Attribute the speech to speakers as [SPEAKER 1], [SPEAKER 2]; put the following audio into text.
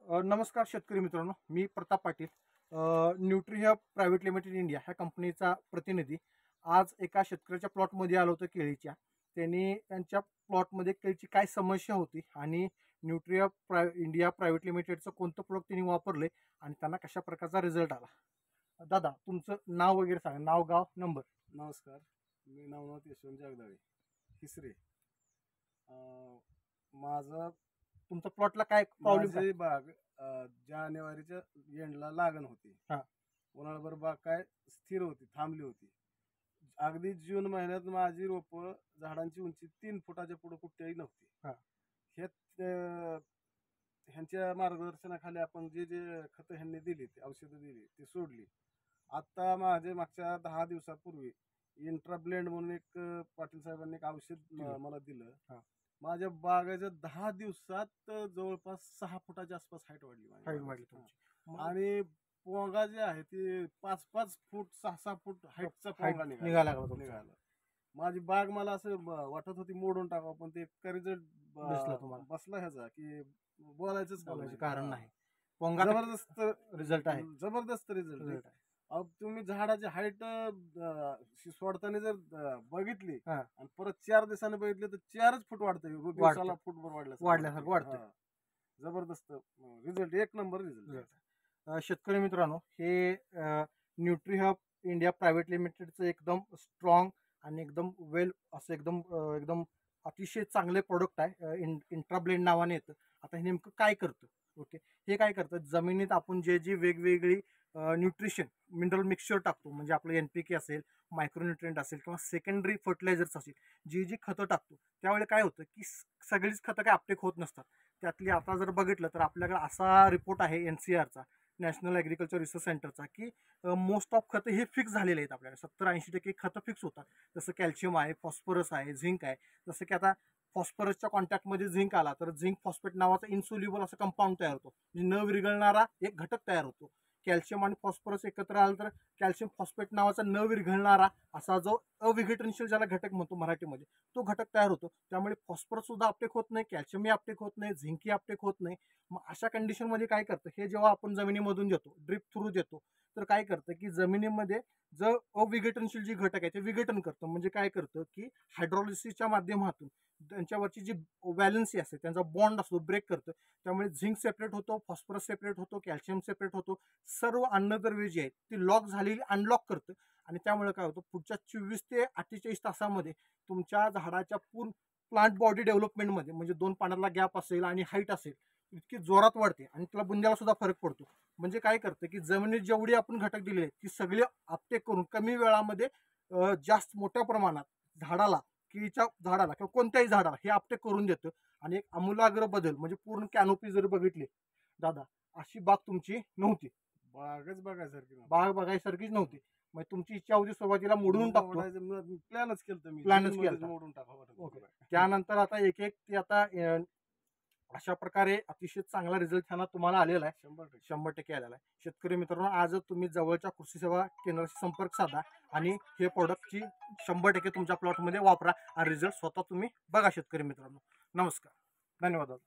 [SPEAKER 1] नमस्कार शेतकरी मित्रांनो, मी Pratap Patil, Nutrihub private limited India ह्या कंपनीचा प्रतिनिधी. आज एका शेतकऱ्याच्या प्लॉटमध्ये आलो होतो केळीच्या. त्यांनी त्यांच्या प्लॉटमध्ये केळीची काय समस्या होती आणि न्यूट्रीहब इंडिया प्रायव्हेट लिमिटेडचं कोणतं प्रोडक्ट त्यांनी वापरले आणि त्यांना कशा प्रकारचा रिझल्ट आला. दादा, तुमचं नाव वगैरे सांगा, नाव, गाव, नंबर.
[SPEAKER 2] नमस्कार, मी नवनाथ यशवंत जगदाळे, हिसरे. माझा
[SPEAKER 1] तुमच्या प्लॉटला काय प्रॉब्लेम?
[SPEAKER 2] माझी बाग जानेवारीच्या एंडला लागण होती.
[SPEAKER 1] हा.
[SPEAKER 2] उन्हाळ्याभर बाग काय स्थिर होती, थांबली होती. अगदी जून महिन्यात माझी रोपं झाडांची उंची 3 फुटाच्या पुढे कुठेही नव्हती.
[SPEAKER 1] हा.
[SPEAKER 2] ह्यांच्या मार्गदर्शनाखाली आपण जे जे खतं ह्यांनी दिली, ते औषधं दिली, ती सोडली. आता माझे मागच्या 10 दिवसापूर्वी इंट्रा ब्लेंड म्हणून एक पाटील साहेबांनी एक औषध मला दिलं.
[SPEAKER 1] हा.
[SPEAKER 2] माझ्या बागेच्या 10 दिवसात जवळपास 6 फुटाच्या आसपास हाईट वाढली.
[SPEAKER 1] हाईट वाढली तुमची.
[SPEAKER 2] आणि पोंगा जे आहे ते 5-5 फूट 6-6 फूट हाईटचा पोंगा
[SPEAKER 1] निघाला लागला.
[SPEAKER 2] निघाला. माझी बाग मला असं वाटत होती मोडून टाकावं, पण ते रिझल्ट बसला ह्याचा की बोलायचंच
[SPEAKER 1] कारण नाही. पोंगा
[SPEAKER 2] जबरदस्त
[SPEAKER 1] रिझल्ट आहे,
[SPEAKER 2] जबरदस्त रिझल्ट आहे. तुम्ही झाडाची हाईट सोडताना जर बघितली आणि परत 4 दिवसांनी बघितले तर 4च फूट वाढतंय. दिवसाला फुटभर वाढल्यासारखं वाढतंय. जबरदस्त रिझल्ट, एक नंबर रिझल्ट.
[SPEAKER 1] शेतकरी मित्रांनो, हे न्यूट्रीहब इंडिया प्रायव्हेट लिमिटेडचं एकदम स्ट्रॉंग आणि एकदम वेल असं एकदम अतिशय चांगले प्रोडक्ट आहे. इंट्रा ब्लेंड नावाने येतं. आता हे नेमकं काय करतं? ओके, हे काय करतं, जमिनीत आपण जी वेगवेगळी न्यूट्रिशन मिनरल मिक्सचर टाकतो, म्हणजे आपलं NPK असेल, मायक्रोन्युट्रिएंट असेल किंवा सेकंडरी फर्टिलायझर्स असेल, जी खतं टाकतो, त्यावेळी काय होतं की सगळीच खतं काय अपटेक होत नसतात. त्यातली आता जर बघितलं तर आपल्याकडे असा रिपोर्ट आहे NCRचा, नॅशनल ॲग्रिकल्चर रिसर्च सेंटरचा, की मोस्ट ऑफ खतं हे फिक्स झालेले आहेत. आपल्याकडे 70-80% खतं फिक्स होतात. जसं कॅल्शियम आहे, फॉस्फरस आहे, झिंक आहे. जसं की आता फॉस्फरसच्या कॉन्टॅक्टमध्ये झिंक आला तर झिंक फॉस्फेट नावाचा इन्सोल्युबल असं कंपाऊंड तयार होतो, म्हणजे न विरघळणारा एक घटक तयार होतो. कॅल्शियम आणि फॉस्फरस एकत्र आलं तर कॅल्शियम फॉस्फेट नावाचा न विरघळणारा असा जो अविघटनशील ज्याला घटक म्हणतो मराठीमध्ये, तो घटक तयार होतो. त्यामुळे फॉस्फरस सुद्धा अपटेक होत नाही, कॅल्शियमही अपटेक होत नाही, झिंकही अपटेक होत नाही. मग अशा कंडिशनमध्ये काय करतं, हे जेव्हा आपण जमिनीमधून देतो, ड्रिप थ्रू देतो, तर काय करतं की जमिनीमध्ये जर अविघटनशील जी घटक आहे ते विघटन करतं. म्हणजे काय करतं की हायड्रोलिसिसच्या माध्यमातून त्यांच्यावरची जी व्हॅलन्सी असते, त्यांचा बॉन्ड असतो, ब्रेक करतं. त्यामुळे झिंक सेपरेट होतो, फॉस्फरस सेपरेट होतो, कॅल्शियम सेपरेट होतो. सर्व अन्नद्रव्ये जी आहेत ती लॉक झालेली अनलॉक करतं आणि त्यामुळे काय होतं, पुढच्या 24 ते 48 तासामध्ये तुमच्या झाडाच्या पूर्ण प्लांट बॉडी डेव्हलपमेंटमध्ये, म्हणजे 2 पानातला गॅप असेल आणि हाईट असेल, इतकी जोरात वाढते आणि त्याला बुंद्याला सुद्धा फरक पडतो. म्हणजे काय करतं की जमिनीत जेवढी आपण घटक दिलेले आहेत ती सगळी अपटेक करून कमी वेळामध्ये जास्त मोठ्या प्रमाणात झाडाला, केळीच्या झाडाला किंवा कोणत्याही झाडाला हे अपटेक करून देतं. आणि एक आमूलाग्र बदल, म्हणजे पूर्ण कॅनोपी जर बघितली दादा, अशी बाग तुमची नव्हती. बाग बघायसारखीच नव्हती. मग तुमची इच्छा होती सुरुवातीला मोडून टाकतो,
[SPEAKER 2] प्लॅनच केलं,
[SPEAKER 1] प्लॅनच केलं,
[SPEAKER 2] मोडून टाकावं.
[SPEAKER 1] त्यानंतर आता एक ते आता अशा प्रकारे अतिशय चांगला रिझल्ट ह्याला तुम्हाला आलेला आहे, 100% आलेला आहे. शेतकरी मित्रांनो, आज तुम्ही जवळच्या कृषी सेवा केंद्राशी संपर्क साधा आणि हे प्रोडक्टची 100% तुमच्या प्लॉटमध्ये वापरा आणि रिझल्ट स्वतः तुम्ही बघा. शेतकरी मित्रांनो, नमस्कार, धन्यवाद.